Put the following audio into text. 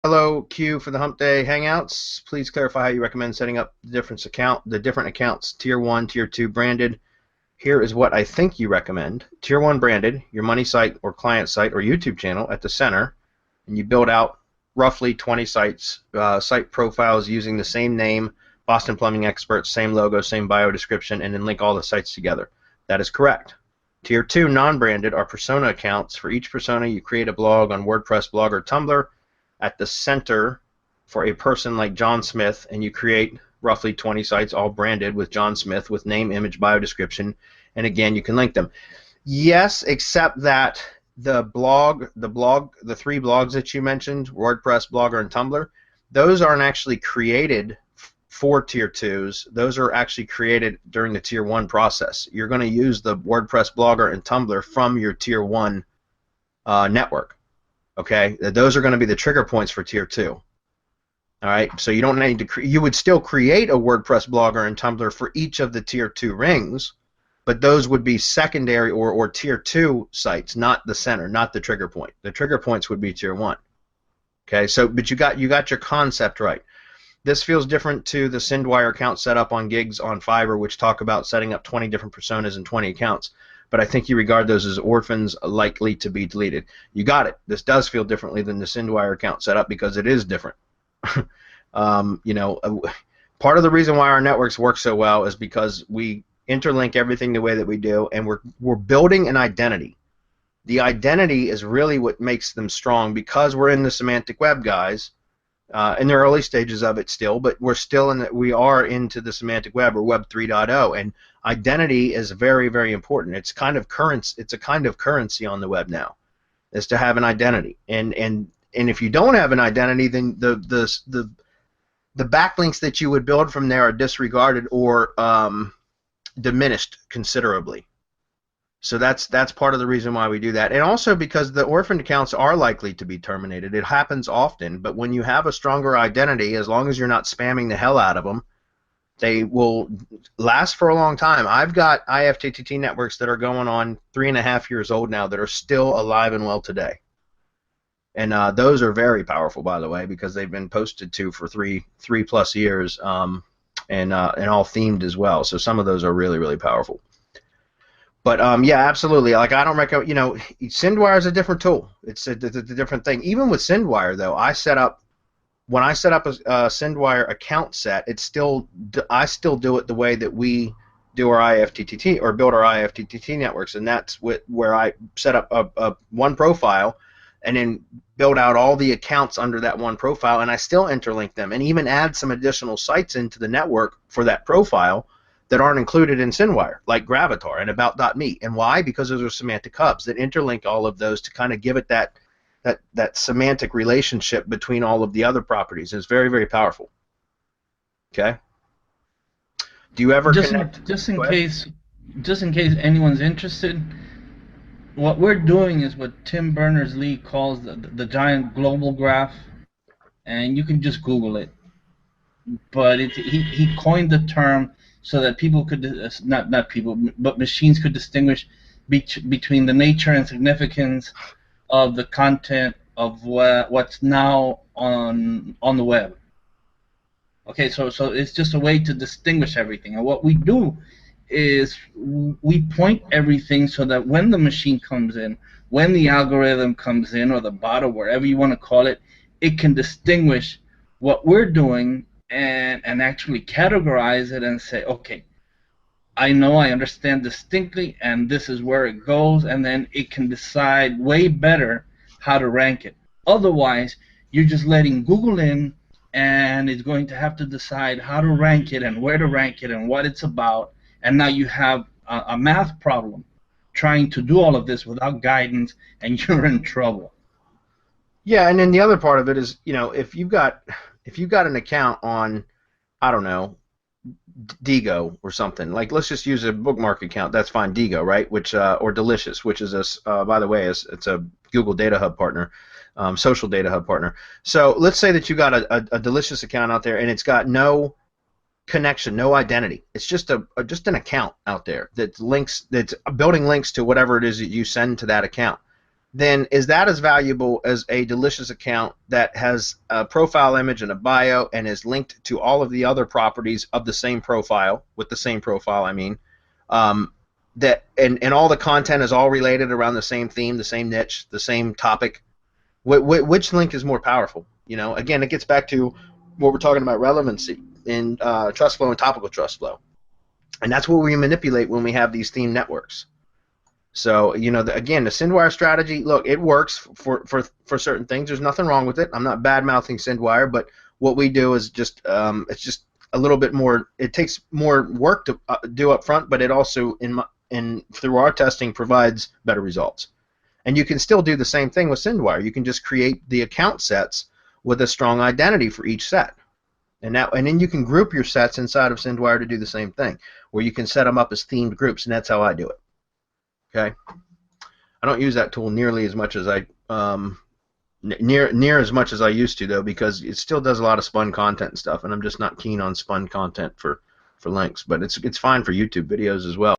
Hello, Q for the Hump Day Hangouts. Please clarify how you recommend setting up the different accounts, Tier 1, Tier 2 branded. Here is what I think you recommend. Tier 1 branded, your money site or client site or YouTube channel at the center, and you build out roughly 20 sites, site profiles using the same name, Boston Plumbing Experts, same logo, same bio description, and then link all the sites together. That is correct. Tier 2 non-branded are persona accounts. For each persona, you create a blog on WordPress, blog, or Tumblr at the center for a person like John Smith, and you create roughly 20 sites all branded with John Smith with name, image, bio description, and again, you can link them. Yes, except that the three blogs that you mentioned, WordPress, Blogger, and Tumblr, those aren't actually created for Tier 2s. Those are actually created during the Tier 1 process. You're going to use the WordPress, Blogger, and Tumblr from your Tier 1 network. Okay, those are going to be the trigger points for Tier 2. All right, so you don't need to. You would still create a WordPress, Blogger, and Tumblr for each of the Tier 2 rings, but those would be secondary or Tier 2 sites, not the center, not the trigger point. The trigger points would be Tier 1. Okay, so but you got your concept right. This feels different to the SendWire account setup on gigs on Fiverr, which talk about setting up 20 different personas and 20 accounts. But I think you regard those as orphans likely to be deleted. You got it. This does feel differently than the SendWire account setup because it is different. You know, part of the reason why our networks work so well is because we interlink everything the way that we do, and we're building an identity. The identity is really what makes them strong because we're in the semantic web, guys. In the early stages of it still, but we are into the semantic web or Web 3.0, and identity is very, very important. It's a kind of currency on the web now, is to have an identity. And if you don't have an identity, then the backlinks that you would build from there are disregarded or diminished considerably. So that's part of the reason why we do that. And also because the orphaned accounts are likely to be terminated. It happens often, but when you have a stronger identity, as long as you're not spamming the hell out of them, they will last for a long time. I've got IFTTT networks that are going on 3.5 years old now that are still alive and well today. And those are very powerful, by the way, because they've been posted to for three plus years, and all themed as well. So some of those are really, really powerful. But yeah, absolutely. Like I don't recommend. You know, SendWire is a different tool. It's a different thing. Even with SendWire, though, when I set up a SendWire account set, I still do it the way that we do our IFTTT or build our IFTTT networks, and that's where I set up a one profile, and then build out all the accounts under that one profile, and I still interlink them, and even add some additional sites into the network for that profile that aren't included in SendWire, like Gravatar and About.me. And why? Because those are semantic hubs that interlink all of those to kind of give it that semantic relationship between all of the other properties. It's very, very powerful. Okay. Do you ever connect? Just in case anyone's interested, what we're doing is what Tim Berners-Lee calls the giant global graph, and you can just Google it. But he coined the term so that people could not people, but machines could distinguish between the nature and significance of the content of what's now on the web. Okay, so it's just a way to distinguish everything, and what we do is we point everything so that when the machine comes in, when the algorithm comes in, or the bot, or wherever you want to call it, it can distinguish what we're doing and actually categorize it and say, okay, I understand distinctly, and this is where it goes, and then it can decide way better how to rank it. Otherwise, you're just letting Google in, and it's going to have to decide how to rank it and where to rank it and what it's about, and now you have a math problem trying to do all of this without guidance, and you're in trouble. Yeah, and then the other part of it is, you know, if you've got an account on, I don't know, Digo or something, like let's just use a bookmark account, that's fine, Digo, right? Which or Delicious, which is by the way, it's a Google Data Hub partner, social data hub partner. So let's say that you got a Delicious account out there and it's got no connection, no identity. It's just just an account out there that's building links to whatever it is that you send to that account. then is that as valuable as a delicious account that has a profile image and a bio and is linked to all of the other properties of the same profile, with the same profile, I mean, that and all the content is all related around the same theme, the same niche, the same topic? Which link is more powerful? You know, again, it gets back to what we're talking about, relevancy in trust flow and topical trust flow. And that's what we manipulate when we have these theme networks. So, you know, again, the Sendwire strategy, look, it works for certain things. There's nothing wrong with it. I'm not bad-mouthing Sendwire, but what we do is just, it's just a little bit more, it takes more work to do up front, but it also, through our testing, provides better results. And you can still do the same thing with Sendwire. You can just create the account sets with a strong identity for each set. And then you can group your sets inside of Sendwire to do the same thing, where you can set them up as themed groups, and that's how I do it. Okay, I don't use that tool nearly as much as I near as much as I used to, though, because it still does a lot of spun content and stuff, and I'm just not keen on spun content for links. But it's fine for YouTube videos as well.